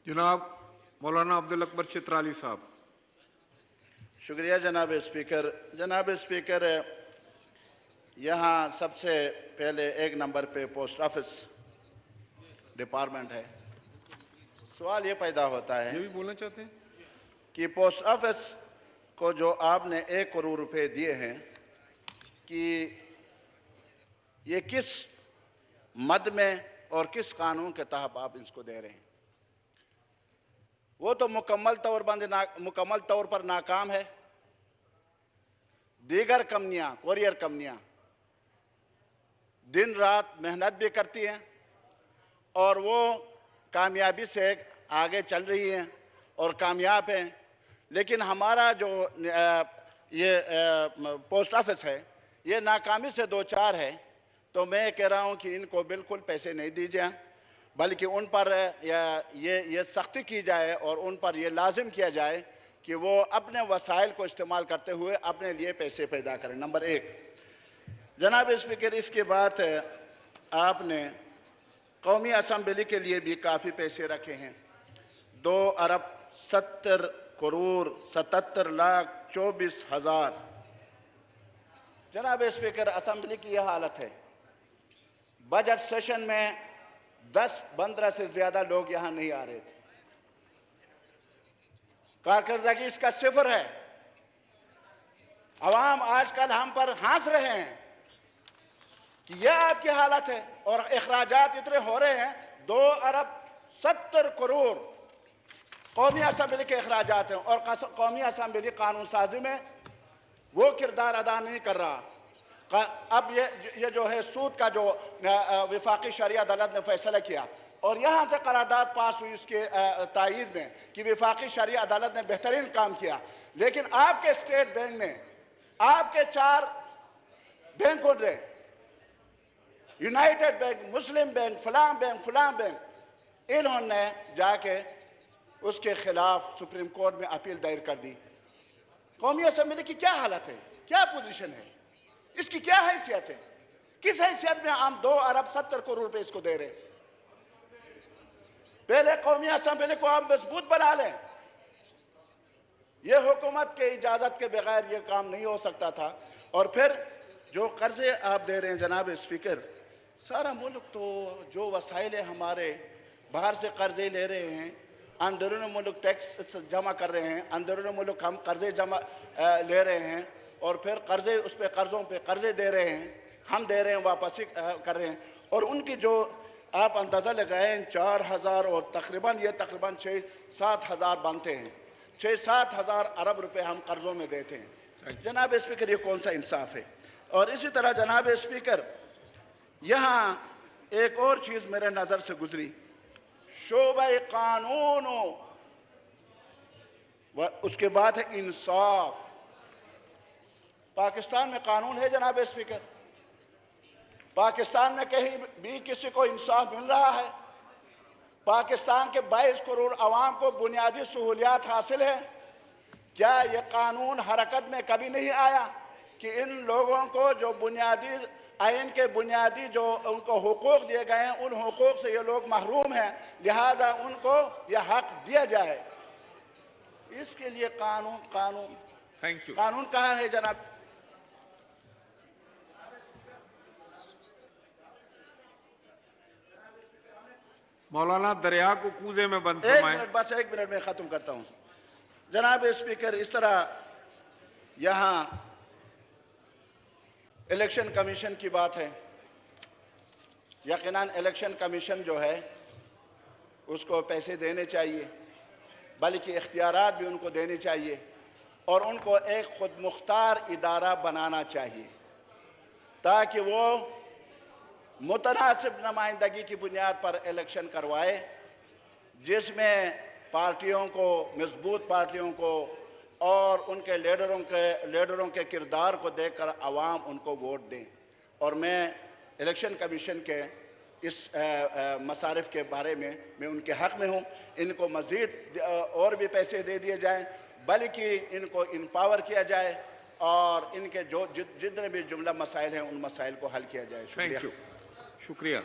जनाब मौलाना अब्दुल अकबर चित्राली साहब। शुक्रिया जनाब स्पीकर। जनाब स्पीकर, यहाँ सबसे पहले एक नंबर पे पोस्ट ऑफिस डिपार्टमेंट है। सवाल ये पैदा होता है ये भी बोलना चाहते हैं कि पोस्ट ऑफिस को जो आपने 1 करोड़ रुपए दिए हैं कि ये किस मद में और किस कानून के तहत आप इसको दे रहे हैं? वो तो मुकम्मल तौर पर नाकाम है। दीगर कंपनियां, कोरियर कंपनियां दिन रात मेहनत भी करती हैं और वो कामयाबी से आगे चल रही हैं और कामयाब हैं, लेकिन हमारा जो ये पोस्ट ऑफिस है ये नाकामी से दो चार है। तो मैं कह रहा हूं कि इनको बिल्कुल पैसे नहीं दीजिए, बल्कि उन पर ये सख्ती की जाए और उन पर ये लाजिम किया जाए कि वो अपने वसाइल को इस्तेमाल करते हुए अपने लिए पैसे पैदा करें। नंबर 1। जनाब स्पीकर, इसके बाद आपने कौमी असम्बली के लिए भी काफ़ी पैसे रखे हैं। 2,70,77,24,000। जनाब स्पीकर, असम्बली की यह हालत है। बजट सेशन में 10-15 से ज़्यादा लोग यहाँ नहीं आ रहे थे। कारकर्दगी इसका 0 है। अवाम आजकल हम पर हंस रहे हैं कि यह आपकी हालत है और अखराजात इतने हो रहे हैं। 2,70,00,000,000 कौमी असम्बली के अखराजात हैं और कौमी असम्बली कानून साजी में वो किरदार अदा नहीं कर रहा। अब ये जो है सूद का जो वफाकी शरिया अदालत ने फैसला किया और यहाँ से करारदाद पास हुई इसके तायीद में कि वफाकी शरिया अदालत ने बेहतरीन काम किया, लेकिन आपके स्टेट बैंक ने, आपके 4 बैंकों ने, यूनाइटेड बैंक, मुस्लिम बैंक, फलां बैंक, इन्होंने जाके उसके खिलाफ सुप्रीम कोर्ट में अपील दायर कर दी। कौमी असम्बली की क्या हालत है, क्या पोजीशन है, इसकी क्या हैसियत है? किस हैसियत में हम 2,70,00,000,000 रुपए इसको दे रहे? पहले कौमी असम्बली को आप मजबूत बना लें। यह हुकूमत के इजाजत के बगैर यह काम नहीं हो सकता था। और फिर जो कर्जे आप दे रहे हैं जनाब स्पीकर, सारा मुल्क तो जो वसाइल है हमारे, बाहर से कर्जे ले रहे हैं, अंदरून मुल्क टैक्स जमा कर रहे हैं, अंदरून मुल्क हम कर्जे जमा ले रहे हैं और फिर कर्जे उस पर कर्ज़ों पे कर्जे दे रहे हैं, हम दे रहे हैं, वापसी कर रहे हैं। और उनकी जो आप अंदाज़ा लगाएं 4,000 और तकरीबन 6-7 हज़ार बनते हैं। 6-7 हज़ार अरब रुपए हम कर्ज़ों में देते हैं। जनाब स्पीकर, ये कौन सा इंसाफ है? और इसी तरह जनाब स्पीकर, यहाँ एक और चीज़ मेरे नज़र से गुजरी, शोबे कानून उसके बाद है इंसाफ। पाकिस्तान में कानून है जनाब स्पीकर? पाकिस्तान में कहीं भी किसी को इंसाफ मिल रहा है? पाकिस्तान के 22 करोड़ अवाम को बुनियादी सहूलियात हासिल है? क्या ये कानून हरकत में कभी नहीं आया कि इन लोगों को जो बुनियादी आइन के बुनियादी जो उनको हुकूक दिए गए हैं, उन हुकूक से ये लोग महरूम हैं, लिहाजा उनको यह हक दिया जाए? इसके लिए कानून थैंक यू। कानून कहाँ है जनाब? मौलाना दरिया को कूजे में बंद फरमाएं। बस 1 मिनट में ख़त्म करता हूँ। जनाब स्पीकर, इस तरह यहाँ इलेक्शन कमीशन की बात है। यकीनन इलेक्शन कमीशन जो है उसको पैसे देने चाहिए, बल्कि इख्तियारात भी उनको देने चाहिए और उनको एक खुद मुख्तार इदारा बनाना चाहिए ताकि वो मुतनासिब नुमाइंदगी की बुनियाद पर इलेक्शन करवाए, जिसमें पार्टियों को, मजबूत पार्टियों को और उनके लीडरों के किरदार को देखकर अवाम उनको वोट दें। और मैं इलेक्शन कमीशन के इस मसारिफ के बारे में मैं उनके हक़ में हूँ। इनको मज़ीद और भी पैसे दे दिए जाएँ, बल्कि इनको एम्पावर किया जाए और इनके जो जितने भी जुमला मसाइल हैं उन मसाइल को हल किया जाए। शुक्रिया।